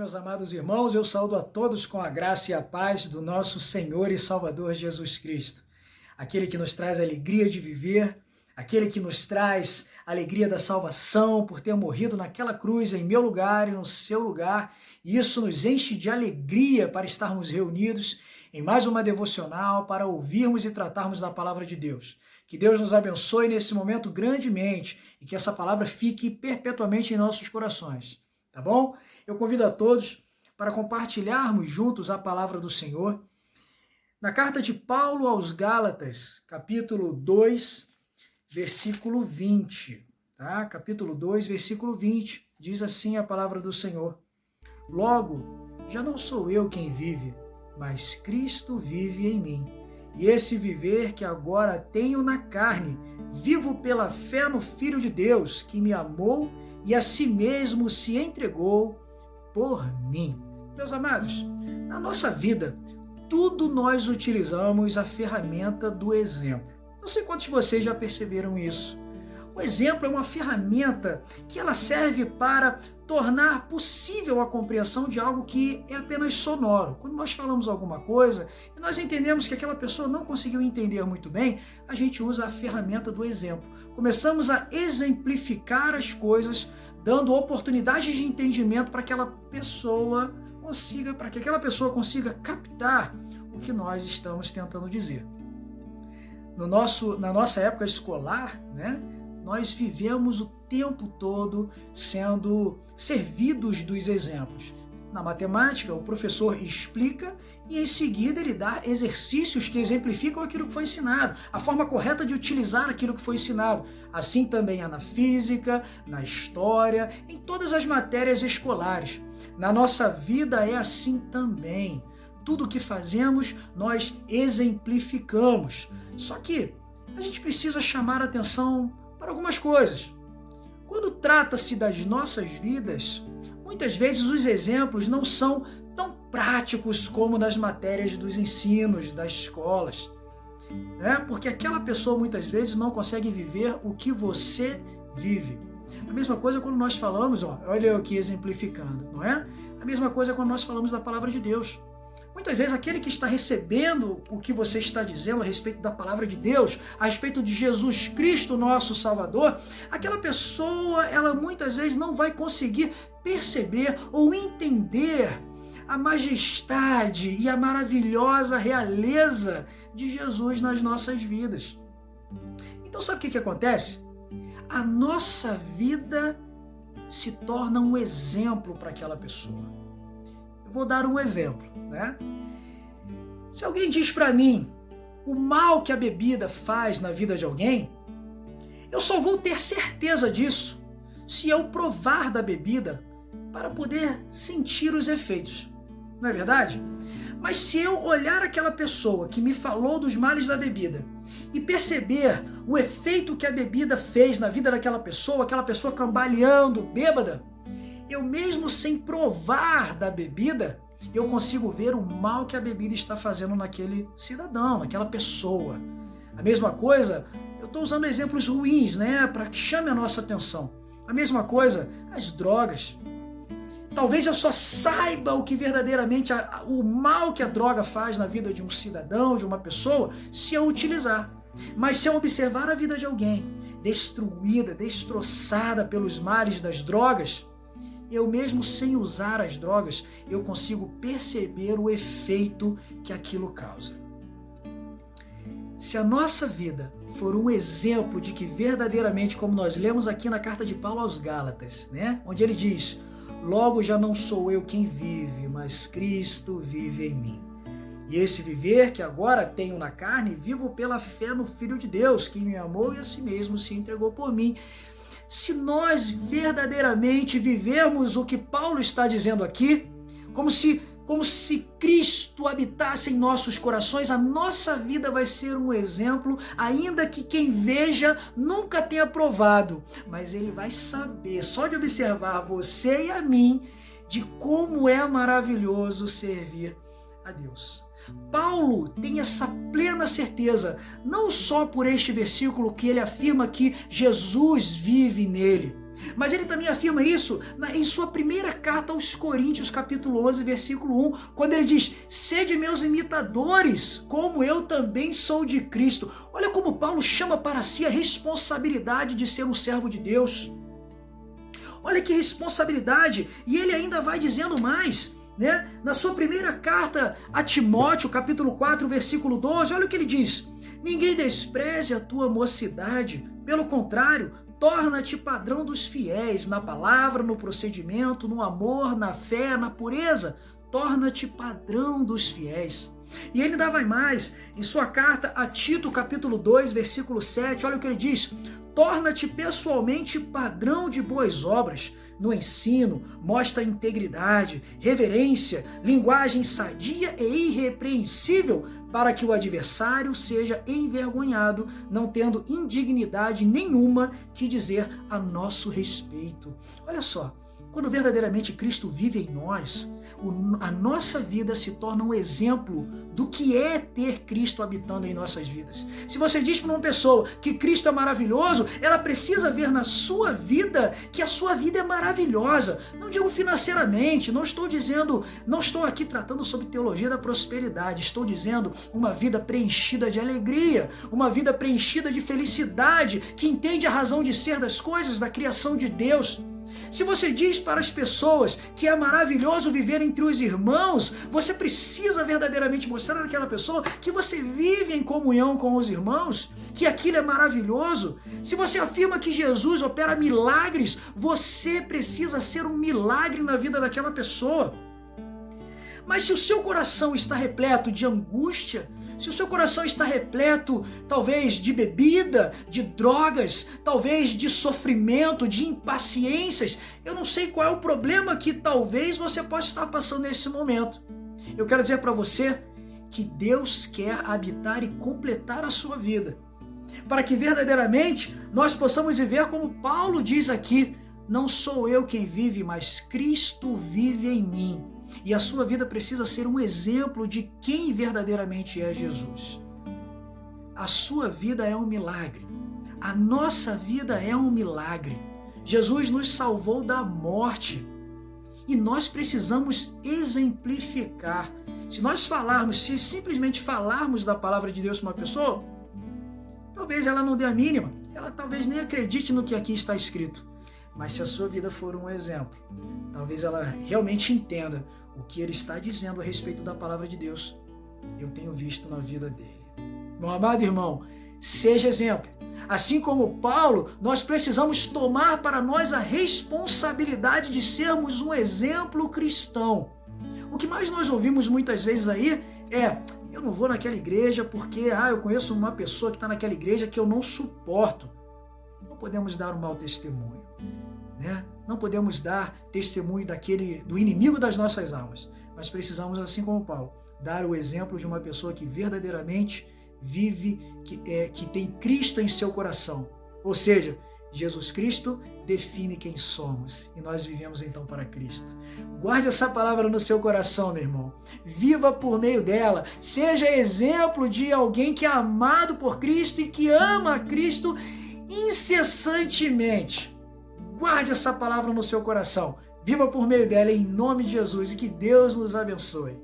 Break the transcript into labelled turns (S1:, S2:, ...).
S1: meus amados irmãos, eu saúdo a todos com a graça e a paz do nosso Senhor e Salvador Jesus Cristo. Aquele que nos traz a alegria de viver, aquele que nos traz a alegria da salvação por ter morrido naquela cruz em meu lugar e no seu lugar. E isso nos enche de alegria para estarmos reunidos em mais uma devocional para ouvirmos e tratarmos da palavra de Deus. Que Deus nos abençoe nesse momento grandemente e que essa palavra fique perpetuamente em nossos corações. Tá bom? Eu convido a todos para compartilharmos juntos a palavra do Senhor. Na carta de Paulo aos Gálatas, capítulo 2, versículo 20. Tá? Capítulo 2, versículo 20. Diz assim a palavra do Senhor. Logo, já não sou eu quem vive, mas Cristo vive em mim. E esse viver que agora tenho na carne, vivo pela fé no Filho de Deus, que me amou e a si mesmo se entregou por mim. Meus amados, na nossa vida, tudo nós utilizamos a ferramenta do exemplo. Não sei quantos de vocês já perceberam isso. O exemplo é uma ferramenta que ela serve para tornar possível a compreensão de algo que é apenas sonoro. Quando nós falamos alguma coisa e nós entendemos que aquela pessoa não conseguiu entender muito bem, a gente usa a ferramenta do exemplo. Começamos a exemplificar as coisas, dando oportunidades de entendimento para que aquela pessoa consiga captar o que nós estamos tentando dizer. Na nossa época escolar, né? Nós vivemos o tempo todo sendo servidos dos exemplos. Na matemática, o professor explica e em seguida ele dá exercícios que exemplificam aquilo que foi ensinado, a forma correta de utilizar aquilo que foi ensinado. Assim também é na física, na história, em todas as matérias escolares. Na nossa vida é assim também. Tudo o que fazemos, nós exemplificamos. Só que a gente precisa chamar a atenção para algumas coisas. Quando trata-se das nossas vidas, muitas vezes os exemplos não são tão práticos como nas matérias dos ensinos, das escolas. Porque aquela pessoa muitas vezes não consegue viver o que você vive. A mesma coisa quando nós falamos, olha eu aqui exemplificando, não é? A mesma coisa quando nós falamos da palavra de Deus. Muitas vezes aquele que está recebendo o que você está dizendo a respeito da palavra de Deus, a respeito de Jesus Cristo, nosso Salvador, aquela pessoa, ela muitas vezes não vai conseguir perceber ou entender a majestade e a maravilhosa realeza de Jesus nas nossas vidas. Então sabe o que acontece? A nossa vida se torna um exemplo para aquela pessoa. Eu vou dar um exemplo, né? Se alguém diz para mim o mal que a bebida faz na vida de alguém, eu só vou ter certeza disso se eu provar da bebida para poder sentir os efeitos. Não é verdade? Mas se eu olhar aquela pessoa que me falou dos males da bebida e perceber o efeito que a bebida fez na vida daquela pessoa, aquela pessoa cambaleando, bêbada, eu mesmo sem provar da bebida, eu consigo ver o mal que a bebida está fazendo naquele cidadão, naquela pessoa. A mesma coisa, eu estou usando exemplos ruins, né, para que chame a nossa atenção. A mesma coisa, as drogas. Talvez eu só saiba o que verdadeiramente, o mal que a droga faz na vida de um cidadão, de uma pessoa, se eu utilizar. Mas se eu observar a vida de alguém destruída, destroçada pelos males das drogas, eu mesmo sem usar as drogas, eu consigo perceber o efeito que aquilo causa. Se a nossa vida for um exemplo de que verdadeiramente, como nós lemos aqui na carta de Paulo aos Gálatas, né, onde ele diz, logo já não sou eu quem vive, mas Cristo vive em mim. E esse viver que agora tenho na carne, vivo pela fé no Filho de Deus, que me amou e a si mesmo se entregou por mim. Se nós verdadeiramente vivermos o que Paulo está dizendo aqui, como se Cristo habitasse em nossos corações, a nossa vida vai ser um exemplo, ainda que quem veja nunca tenha provado, mas ele vai saber, só de observar você e a mim, de como é maravilhoso servir a Deus. Paulo tem essa plena certeza, não só por este versículo que ele afirma que Jesus vive nele, Mas ele também afirma isso em sua primeira carta aos Coríntios, capítulo 11, versículo 1, quando ele diz: sede meus imitadores, como eu também sou de Cristo. Olha como Paulo chama para si a responsabilidade de ser um servo de Deus. Olha que responsabilidade. E ele ainda vai dizendo mais, né? Na sua primeira carta a Timóteo, capítulo 4, versículo 12, olha o que ele diz: ninguém despreze a tua mocidade, pelo contrário, torna-te padrão dos fiéis, na palavra, no procedimento, no amor, na fé, na pureza. Torna-te padrão dos fiéis. E ele ainda vai mais, em sua carta a Tito, capítulo 2, versículo 7, olha o que ele diz: torna-te pessoalmente padrão de boas obras, no ensino, mostra integridade, reverência, linguagem sadia e irrepreensível, para que o adversário seja envergonhado, não tendo indignidade nenhuma que dizer a nosso respeito. Olha só, quando verdadeiramente Cristo vive em nós, a nossa vida se torna um exemplo do que é ter Cristo habitando em nossas vidas. Se você diz para uma pessoa que Cristo é maravilhoso, ela precisa ver na sua vida que a sua vida é maravilhosa. Não digo financeiramente, não estou aqui tratando sobre teologia da prosperidade, estou dizendo uma vida preenchida de alegria, uma vida preenchida de felicidade, que entende a razão de ser das coisas, da criação de Deus. Se você diz para as pessoas que é maravilhoso viver entre os irmãos, você precisa verdadeiramente mostrar àquela pessoa que você vive em comunhão com os irmãos, que aquilo é maravilhoso. Se você afirma que Jesus opera milagres, você precisa ser um milagre na vida daquela pessoa. Mas se o seu coração está repleto de angústia, se o seu coração está repleto, talvez, de bebida, de drogas, talvez de sofrimento, de impaciências, eu não sei qual é o problema que talvez você possa estar passando nesse momento. Eu quero dizer para você que Deus quer habitar e completar a sua vida, para que verdadeiramente nós possamos viver como Paulo diz aqui: não sou eu quem vive, mas Cristo vive em mim. E a sua vida precisa ser um exemplo de quem verdadeiramente é Jesus. A sua vida é um milagre. A nossa vida é um milagre. Jesus nos salvou da morte. E nós precisamos exemplificar. Se simplesmente falarmos da palavra de Deus para uma pessoa, talvez ela não dê a mínima. Ela talvez nem acredite no que aqui está escrito. Mas se a sua vida for um exemplo, talvez ela realmente entenda o que ele está dizendo a respeito da palavra de Deus. Eu tenho visto na vida dele. Meu amado irmão, seja exemplo. Assim como Paulo, nós precisamos tomar para nós a responsabilidade de sermos um exemplo cristão. O que mais nós ouvimos muitas vezes aí é: eu não vou naquela igreja porque eu conheço uma pessoa que está naquela igreja que eu não suporto. Não podemos dar um mau testemunho, né? Não podemos dar testemunho do inimigo das nossas almas, mas precisamos, assim como Paulo, dar o exemplo de uma pessoa que verdadeiramente vive, que tem Cristo em seu coração. Ou seja, Jesus Cristo define quem somos e nós vivemos então para Cristo. Guarde essa palavra no seu coração, meu irmão. Viva por meio dela. Seja exemplo de alguém que é amado por Cristo e que ama a Cristo incessantemente. Guarde essa palavra no seu coração. Viva por meio dela em nome de Jesus e que Deus nos abençoe.